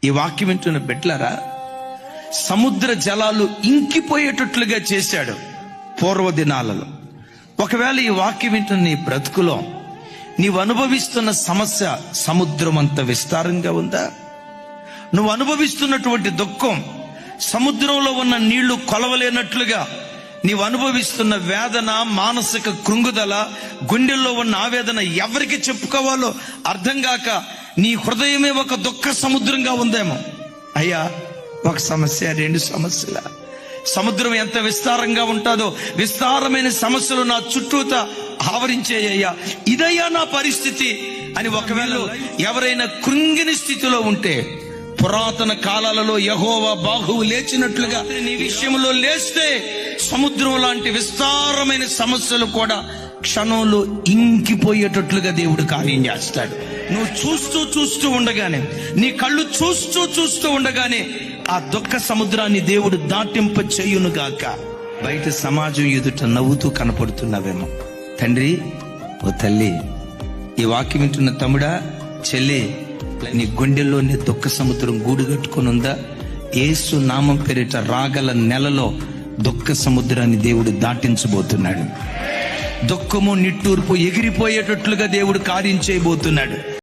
ఈ వాక్యం వింటున్న బిడ్డలారా, సముద్ర జలాలు ఇంకిపోయేటట్లుగా చేశాడు పూర్వ దినాలలో. ఒకవేళ ఈ వాక్యం వింటున్న నీ బ్రతుకులో నీవు అనుభవిస్తున్న సమస్య సముద్రం అంత విస్తారంగా ఉందా? నువ్వు అనుభవిస్తున్నటువంటి దుఃఖం సముద్రంలో ఉన్న నీళ్లు కొలవలేనట్లుగా నీవు అనుభవిస్తున్న వేదన, మానసిక కృంగుదల, గుండెల్లో ఉన్న ఆవేదన ఎవరికి చెప్పుకోవాలో అర్థం కాక నీ హృదయమే ఒక దుఃఖ సముద్రంగా ఉందేమో. అయ్యా, ఒక సమస్య, రెండు సమస్యల. సముద్రం ఎంత విస్తారంగా ఉంటుందో విస్తారమైన సమస్యలు నా చుట్టూతా ఆవరించేయ్యా, ఇదయ్యా నా పరిస్థితి అని ఒకవేళ ఎవరైనా కృంగిని స్థితిలో ఉంటే, పురాతన కాలాలలో యెహోవా బాహువు లేచినట్లుగా నీ విషయంలో లేస్తే సముద్రం లాంటి విస్తారమైన సమస్యలు కూడా క్షణంలో ఇంకిపోయేటట్లుగా దేవుడు కార్యం చేస్తాడు. నువ్వు చూస్తూ ఉండగానే, నీ కళ్ళు చూస్తూ ఉండగానే ఆ దుఃఖ సముద్రాన్ని దేవుడు దాటింప చేయునుగాక. బయట సమాజం ఎదుట నవ్వుతూ కనపడుతున్నావేమో. తండ్రి, ఓ తల్లి, ఈ వాక్యం వింటున్న తమ్ముడా, చెల్లి, నీ గుండెల్లోనే దుఃఖ సముద్రం గూడు కట్టుకుని ఉందా? యేసు నామం పేరిట రాగల నెలలో దుఃఖ సముద్రాన్ని దేవుడు దాటించబోతున్నాడు. దుఃఖము, నిట్టూర్పు ఎగిరిపోయేటట్లుగా దేవుడు కార్యం చేయబోతున్నాడు.